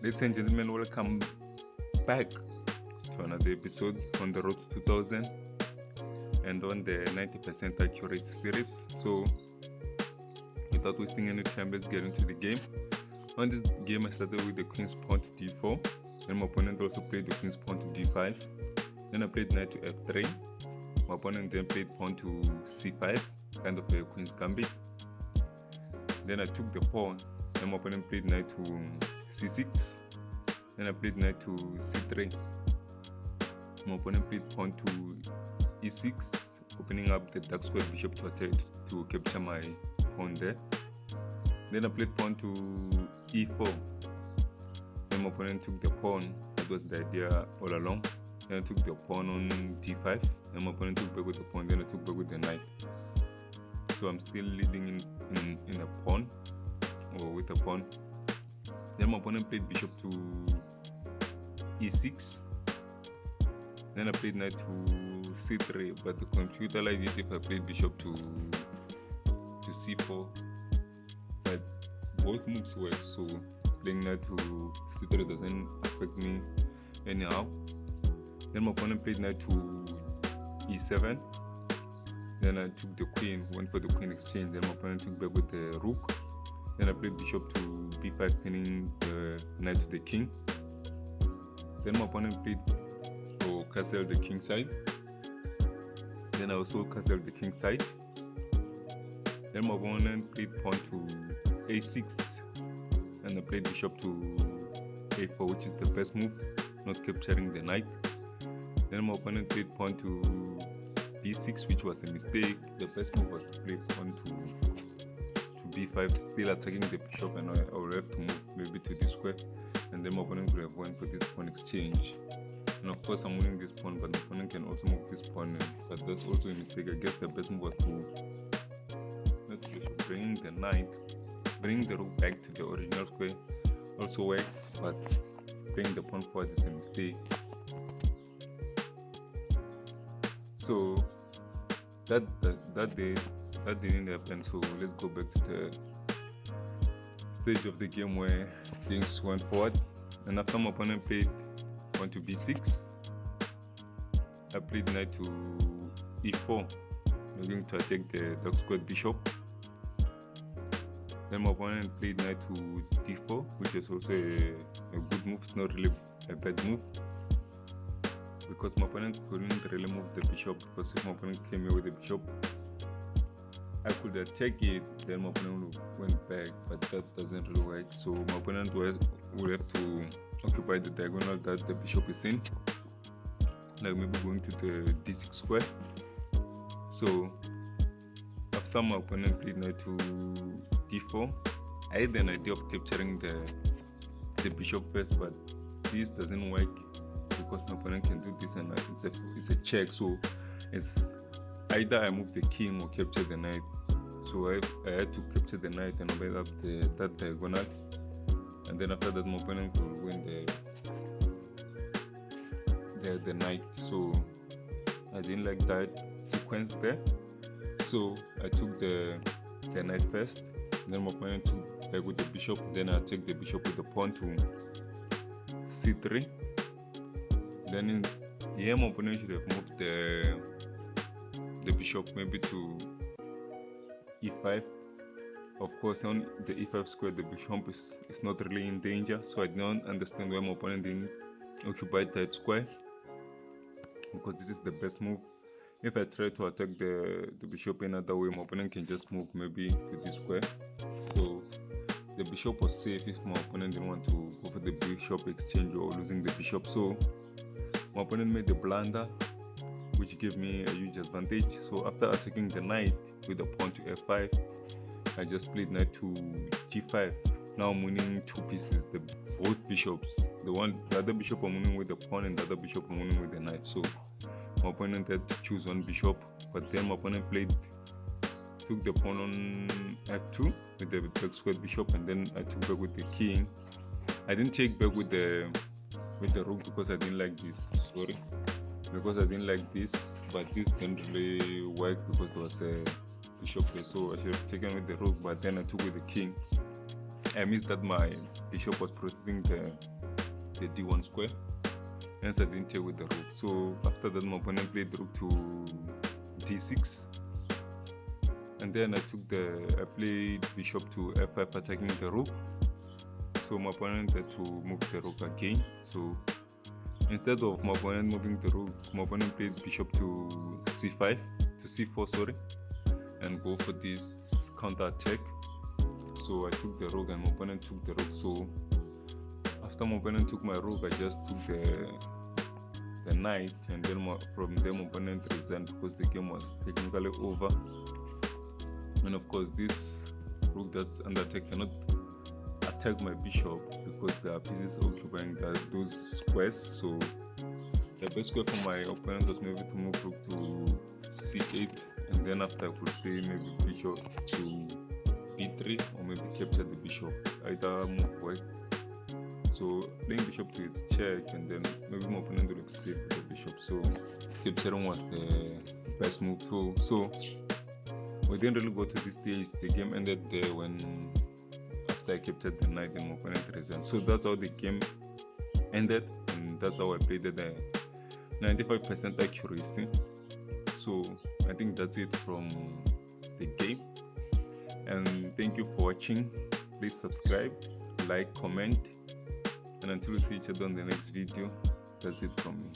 Ladies and gentlemen, welcome back to another episode on the road to 2000 and on the 90% accuracy series. So without wasting any time, let's get into the game. On this game, I started with the queen's pawn to d4, and my opponent also played the queen's pawn to d5. Then I played knight to f3. My opponent then played pawn to c5, kind of a queen's gambit. Then I took the pawn, and my opponent played knight to c6. Then I played knight to c3. My opponent played pawn to e6, opening up the dark square bishop to attack to capture my pawn there. Then I played pawn to e4. Then my opponent took the pawn. That was the idea all along. Then I took the pawn on d5. Then my opponent took back with the pawn. Then I took back with the knight. So I'm still leading in a pawn, or with a pawn. Then my opponent played bishop to e6. Then I played knight to c3, but the computer liked it if I played bishop to c4. But both moves work, so playing knight to c3 doesn't affect me anyhow. Then my opponent played knight to e7. Then I took the queen, went for the queen exchange. Then my opponent took back with the rook. Then I played bishop to b5, pinning the knight to the king. Then my opponent played or castled the king side. Then I also castled the king side. Then my opponent played pawn to a6, and I played bishop to a4, which is the best move, not capturing the knight. Then my opponent played pawn to b6, which was a mistake. The best move was to play pawn to b5, still attacking the bishop, and I will have to move maybe to this square, and then my opponent could have went for this pawn exchange. And of course I'm winning this pawn, but the opponent can also move this pawn, but that's also a mistake. I guess the best move was to not bringing the knight, bringing the rook back to the original square also works, but bringing the pawn forward is a mistake. So that didn't happen. So let's go back to the stage of the game where things went forward. And after my opponent played pawn to b6, I played knight to e4, looking to attack the dark squared bishop. Then my opponent played knight to d4, which is also a good move. It's not really a bad move, because my opponent couldn't really move the bishop, because if my opponent came here with the bishop, I could attack it, then my opponent went back, but that doesn't really work. So my opponent will have to occupy the diagonal that the bishop is in, like maybe going to the d6 square. So after my opponent played knight to d4, I had an idea of capturing the bishop first, but this doesn't work, because my opponent can do this, and it's a check. So it's either I move the king or capture the knight. So I had to capture the knight and open up that diagonal, and then after that my opponent will win the knight. So I didn't like that sequence there, so I took the knight first, then my opponent took back with the bishop. Then I take the bishop with the pawn to c3. Then in here my opponent should have moved the bishop maybe to e5. Of course, on the e5 square the bishop is not really in danger, so I don't understand why my opponent didn't occupy that square, because this is the best move. If I try to attack the bishop another way, my opponent can just move maybe to this square. So the bishop was safe if my opponent didn't want to go for the bishop exchange or losing the bishop. So my opponent made the blunder, which gave me a huge advantage. So after attacking the knight with the pawn to f5, I just played knight to g5. Now I'm winning two pieces, both bishops. The other bishop I'm winning with the pawn, and the other bishop I'm winning with the knight. So my opponent had to choose one bishop, but then my opponent took the pawn on f2 with the dark squared bishop, and then I took back with the king. I didn't take back with the rook because I didn't like this. Because I didn't like this, but this didn't really work because there was a bishop there, so I should have taken with the rook, but then I took with the king. I missed that my bishop was protecting the d1 square, hence I didn't take with the rook. So after that, my opponent played rook to d6, and then I played bishop to f5, attacking the rook. So my opponent had to move the rook again. So instead of my opponent moving the rook, my opponent played bishop to c4, sorry, and go for this counter attack. So I took the rook and my opponent took the rook. So after my opponent took my rook, I just took the knight, and then from there my opponent resigned because the game was technically over. And of course, this rook that's under attack cannot attack my bishop because there are pieces occupying those squares. So the best square for my opponent was maybe to move rook to c8, and then after I could play maybe bishop to b3, or maybe capture the bishop, either move white. So playing bishop to its check, and then maybe my opponent will save the bishop. So capturing was the best move. So we didn't really go to this stage. The game ended there when after I captured the knight and my opponent resigned. So that's how the game ended, and that's how I played at the 95% accuracy. So I think that's it from the game, and thank you for watching. Please subscribe, like, comment, and until we see each other on the next video, that's it from me.